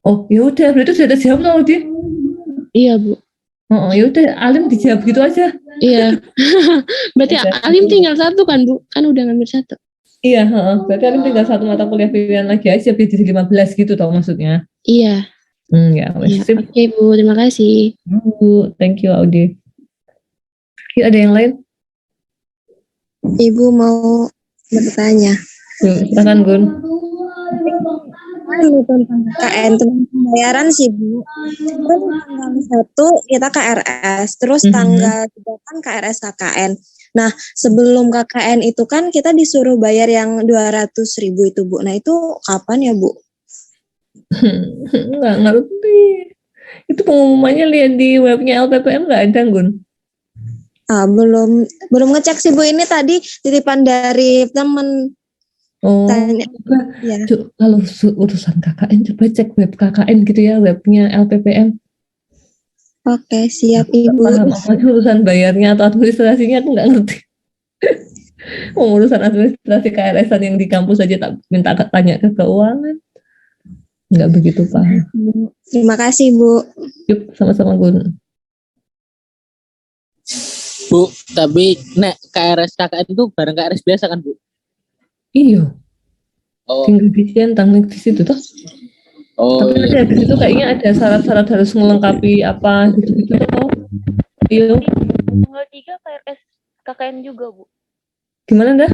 Oh, ya udah, berarti sudah dijawab loh, Di. Iya, Bu. Oh, ya udah, Alim dijawab gitu aja. Iya. Berarti Alim tinggal 1 kan, Bu? Kan udah ngambil 1. Iya, berarti Alim tinggal 1 mata kuliah pilihan lagi aja, biar jadi 15 gitu tau maksudnya. Iya. Ya, wes. Iya. Oke, Bu, terima kasih. Bu, thank you, Audi. Yuk, ada yang lain? Ibu mau bertanya. Yuk, silakan, Gun. Tentang KKN, tentang pembayaran sih, Bu. Kan tanggal 1 kita KRS, terus tanggal 3 kan KRS KKN. Nah, sebelum KKN itu kan kita disuruh bayar yang 200.000 itu, Bu. Nah, itu kapan ya, Bu? Nggak ngerti. Itu pengumumannya lihat di webnya LPPM nggak ada, Gun? Belum ngecek sih, Bu. Ini tadi titipan dari temen. Oh, Tanya. Ya. Kalau urusan KKN coba cek web KKN gitu ya, webnya LPPM. Oke, siap, Ibu. Paham apa urusan bayarnya atau administrasinya aku nggak ngerti. Urusan administrasi KRS-an yang di kampus aja tak minta tanya ke keuangan. Nggak begitu paham. Terima kasih, Bu. Yuk, sama-sama, Gun. Bu, tapi nek KRS KKN itu bareng KRS biasa kan, Bu? Iya. Oh. Tinggal dicentang di situ toh. Oh. Tapi nanti habis itu kayaknya ada syarat-syarat harus melengkapi apa gitu-gitu toh. Iya. Tanggal 3 KRS KKN juga, Bu. Gimana dah?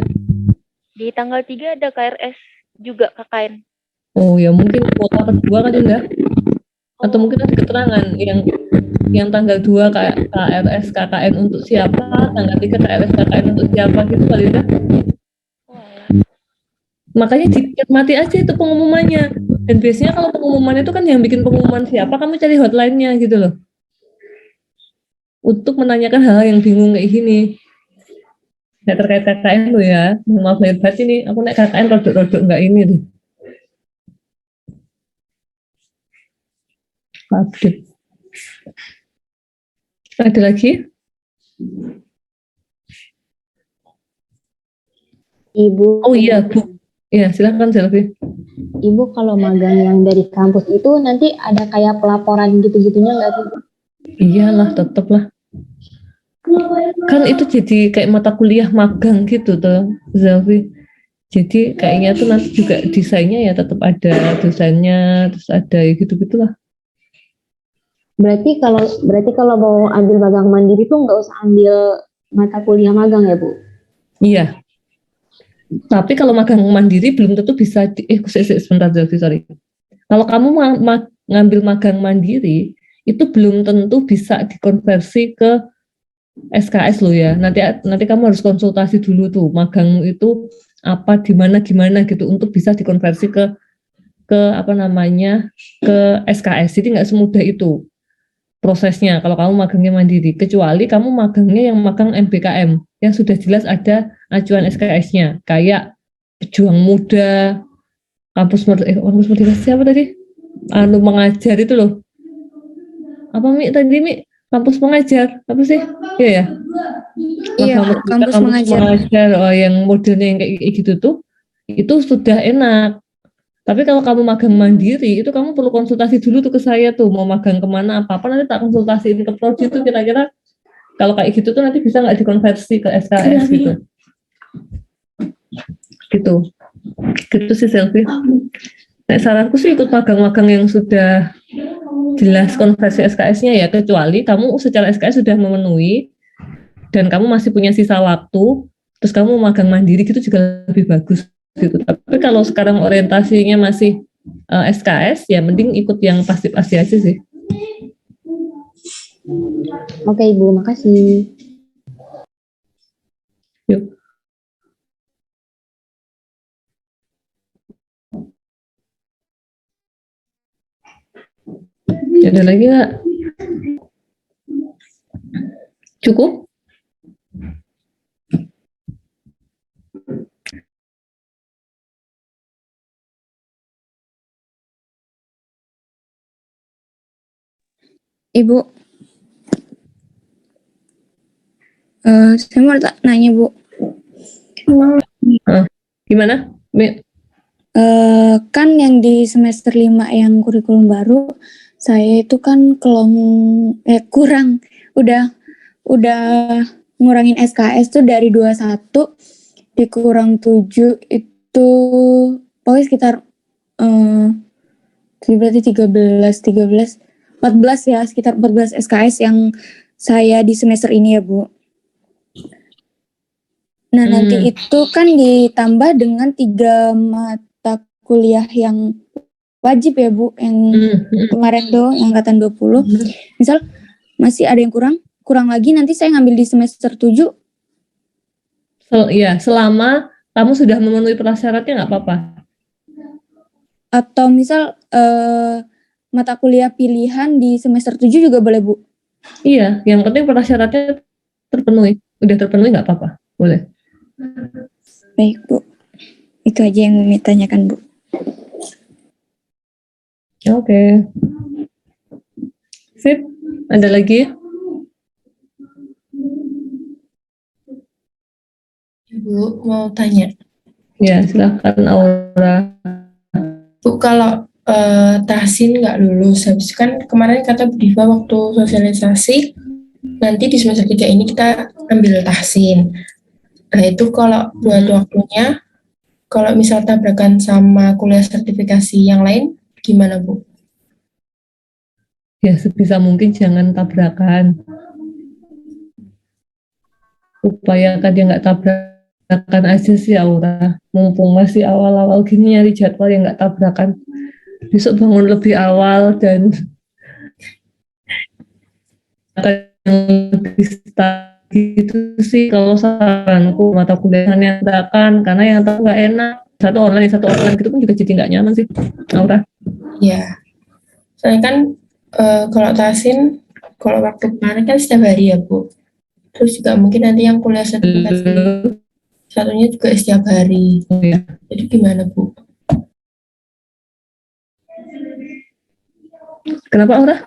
Di tanggal 3 ada KRS juga KKN. Oh ya, mungkin kuota kedua kan dah. Atau mungkin ada keterangan yang tanggal 2 KRS KKN untuk siapa, tanggal 3 KRS KKN untuk siapa gitu kali dah. Makanya dicermati aja itu pengumumannya. Dan biasanya kalau pengumumannya itu kan yang bikin pengumuman siapa, kamu cari hotline-nya gitu loh. Untuk menanyakan hal yang bingung kayak gini. Ya terkait KKN lo ya. Maaf lahir batin nih, aku naik KKN rodok-rodok enggak ini deh. Update. Ada lagi? Ibu. Oh iya, Bu. Ya, silakan Selvi. Ibu kalau magang yang dari kampus itu nanti ada kayak pelaporan gitu-gitunya nggak sih? Iyalah, tetep lah. Kan itu jadi kayak mata kuliah magang gitu tuh, Selvi. Jadi kayaknya tuh nanti juga desainnya ya tetap ada desainnya, terus ada gitu-gitulah. Berarti kalau mau ambil magang mandiri tuh nggak usah ambil mata kuliah magang ya, Bu? Iya. Tapi kalau magang mandiri belum tentu bisa sebentar sorry. Kalau kamu ngambil magang mandiri itu belum tentu bisa dikonversi ke SKS lo ya. Nanti kamu harus konsultasi dulu tuh magangmu itu apa gimana gitu untuk bisa dikonversi ke apa namanya ke SKS. Jadi nggak semudah itu prosesnya kalau kamu magangnya mandiri, kecuali kamu magangnya yang magang MBKM yang sudah jelas ada acuan SKS-nya kayak Pejuang Muda, kampus merdeka siapa tadi? Mengajar itu loh. Apa tadi kampus mengajar apa sih? Iya ya. Iya, kampus mengajar. Oh, yang modelnya yang kayak gitu tuh itu sudah enak. Tapi kalau kamu magang mandiri, itu kamu perlu konsultasi dulu tuh ke saya tuh, mau magang kemana, apa nanti tak konsultasiin ke prodi itu kira-kira kalau kayak gitu tuh nanti bisa nggak dikonversi ke SKS gitu. Gitu sih Selvi. Nah, saranku sih ikut magang-magang yang sudah jelas konversi SKS-nya ya, kecuali kamu secara SKS sudah memenuhi dan kamu masih punya sisa waktu, terus kamu magang mandiri gitu juga lebih bagus. Gitu. Tapi kalau sekarang orientasinya masih SKS ya mending ikut yang pasti-pasti aja sih. Oke Ibu, makasih. Yuk. Ada lagi nggak? Cukup? Ibu. Saya mau nanya, Bu. Gimana? Kan yang di semester 5 yang kurikulum baru, saya itu kan kurang, udah ngurangin SKS tuh dari 21 dikurang 7 itu pokoknya sekitar berarti 14 ya, sekitar 14 SKS yang saya di semester ini ya, Bu. Nah, nanti itu kan ditambah dengan 3 mata kuliah yang wajib ya, Bu, yang kemarin tuh yang angkatan 20. Misal masih ada yang kurang lagi, nanti saya ngambil di semester 7. Ya, selama kamu sudah memenuhi prasyaratnya nggak apa-apa. Atau misal mata kuliah pilihan di semester 7 juga boleh, Bu? Iya, yang penting prasyaratnya terpenuhi. Udah terpenuhi nggak apa-apa, boleh. Baik, Bu. Itu aja yang Mimi tanyakan, Bu. Oke. Sip, ada lagi? Ibu mau tanya. Ya, silakan Aura. Bu, kalau tahsin nggak lulus, habis kan kemarin kata Bu Diva waktu sosialisasi, nanti di semester 3 ini kita ambil tahsin. Nah itu kalau buat waktunya, kalau misal tabrakan sama kuliah sertifikasi yang lain, gimana Bu? Ya, sebisa mungkin jangan tabrakan. Upayakan dia nggak tabrakan aja sih Aura. Mumpung masih awal-awal gini nyari jadwal yang nggak tabrakan. Besok bangun lebih awal dan lebih start gitu sih kalau saranku. Mata kuliahnya tabrakan karena yang tahu nggak enak. Satu offline gitu pun juga jadi nggak nyaman sih, Aura. Ya, soalnya kan kalau tahsin, kalau waktu kemarin kan setiap hari ya Bu. Terus juga mungkin nanti yang kuliah sertifikasi satunya juga setiap hari. Ya. Jadi gimana Bu? Kenapa Aura?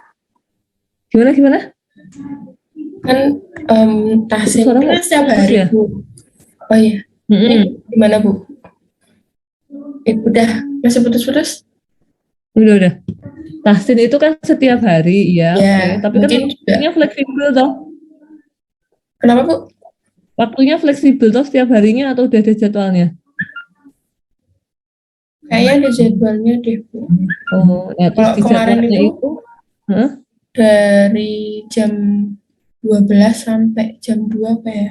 Gimana? Kan tahsin kan setiap hari ya? Bu. Oh iya. Ini gimana Bu? Udah masih putus-putus? Udah. Tahsin itu kan setiap hari, ya. Okay. Tapi kan waktunya fleksibel toh. Kenapa Bu? Waktunya fleksibel toh setiap harinya atau udah ada jadwalnya? Kayaknya ada jadwalnya deh Bu. Oh, ya terus kalau di kemarin jadwalnya itu dari jam 12 sampai jam 2 apa ya?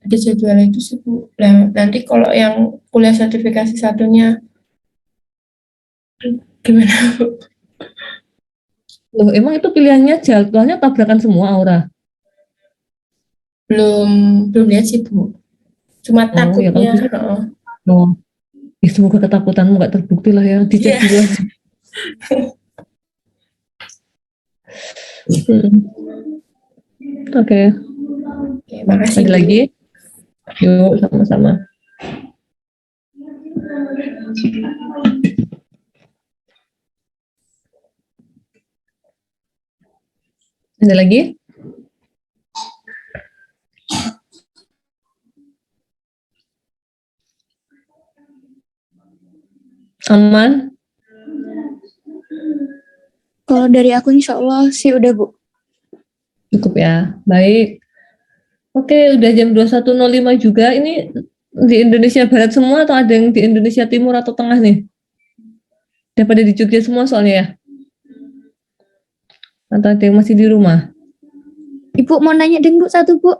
Ada jadwal itu sih Bu. Nah, nanti kalau yang kuliah sertifikasi satunya gimana Bu? Loh, emang itu pilihannya jadwalnya tabrakan semua Aura? Belum lihat sih Bu. Cuma takutnya. Ya, semoga ketakutanmu nggak terbukti lah ya. Dicek dulu. Oke, makasih. Ada lagi? Yuk, sama-sama. Ada lagi? Aman? Kalau dari aku insya Allah sih udah Bu. Cukup ya, baik. Oke, udah jam 21.05 juga. Ini di Indonesia Barat semua atau ada yang di Indonesia Timur atau Tengah nih? Udah pada di Jogja semua soalnya ya? Atau ada yang masih di rumah? Ibu mau nanya deng Bu satu Bu.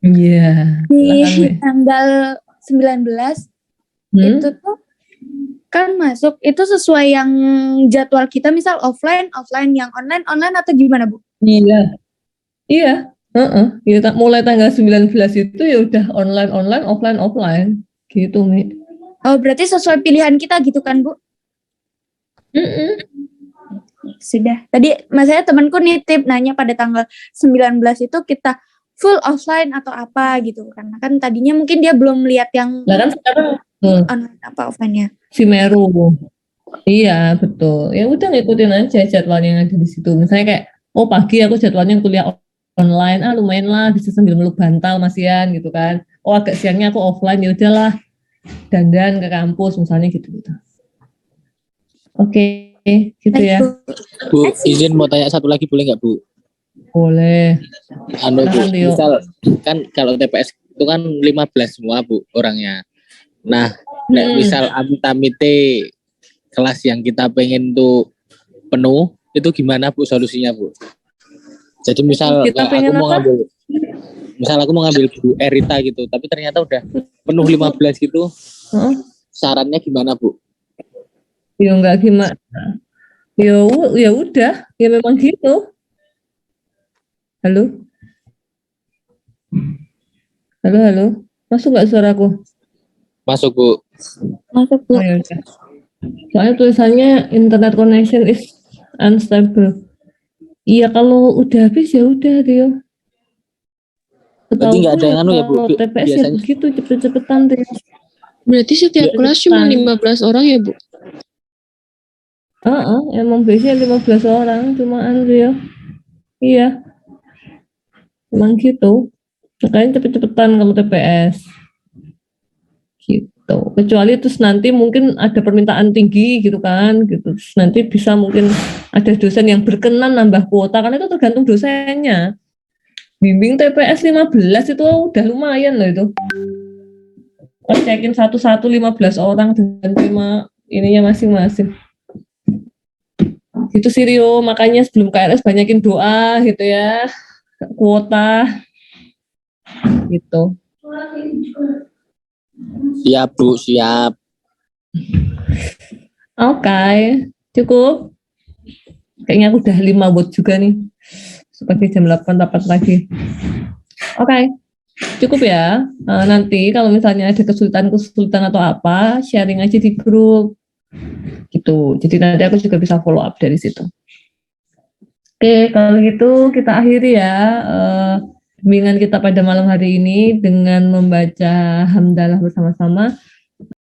Iya. Di tanggal 19 itu tuh kan masuk itu sesuai yang jadwal kita, misal offline, yang online atau gimana Bu? Iya. Ya, mulai tanggal 19 itu ya udah online, offline gitu Mi. Oh, berarti sesuai pilihan kita gitu kan Bu? Sudah. Tadi masanya temanku nitip nanya pada tanggal 19 itu kita full offline atau apa gitu, karena kan tadinya mungkin dia belum lihat yang kan sekarang online apa offline-nya. Simeru. Iya, betul. Ya udah ngikutin aja jadwalnya yang ada di situ. Misalnya kayak, oh pagi aku jadwalnya kuliah online, lumayan lah, bisa sambil meluk bantal masian gitu kan. Oh agak siangnya aku offline, ya udahlah, dandan ke kampus misalnya gitu-gitu. Oke, gitu ya. Bu, izin mau tanya satu lagi boleh nggak Bu? Boleh. Bu, misal kan kalau TPS itu kan 15 semua Bu orangnya. Nah, misal amit-amite kelas yang kita pengen tuh penuh, itu gimana Bu solusinya Bu? Jadi misal aku mau ngambil Bu Erita gitu, tapi ternyata udah penuh 15 gitu. Sarannya gimana Bu? Ya enggak gimana. Ya udah, ya memang gitu. Halo? Halo? Masuk nggak suaraku? Masuk Bu. Masuk Bu. Oh, ya udah. Soalnya tulisannya internet connection is unstable. Iya kalau udah habis ya udah Rio. Berarti nggak ada yang anu ya Bu? TPS ya begitu cepet-cepetan Rio. Berarti setiap kelas cuma 15 orang ya Bu? Emang biasanya 15 orang cumaan Rio. Iya. Emang gitu. Makanya cepet-cepetan kalau TPS. Gitu. Kecuali terus nanti mungkin ada permintaan tinggi gitu kan, gitu. Terus nanti bisa mungkin ada dosen yang berkenan nambah kuota, karena itu tergantung dosennya. Bimbing TPS 15 itu udah lumayan loh itu. Cekin satu-satu 15 orang dengan tema ininya masing-masing. Gitu sih Rio, makanya sebelum KRS banyakin doa gitu ya, kuota gitu. Siap Bu, siap. Oke, cukup. Kayaknya aku udah 5 buat juga nih. Seperti jam 8 rapat lagi. Oke, cukup ya. Nanti kalau misalnya ada kesulitan atau apa, sharing aja di grup. Gitu. Jadi nanti aku juga bisa follow up dari situ. Oke, kalau gitu kita akhiri ya bimbingan kita pada malam hari ini dengan membaca hamdalah bersama-sama.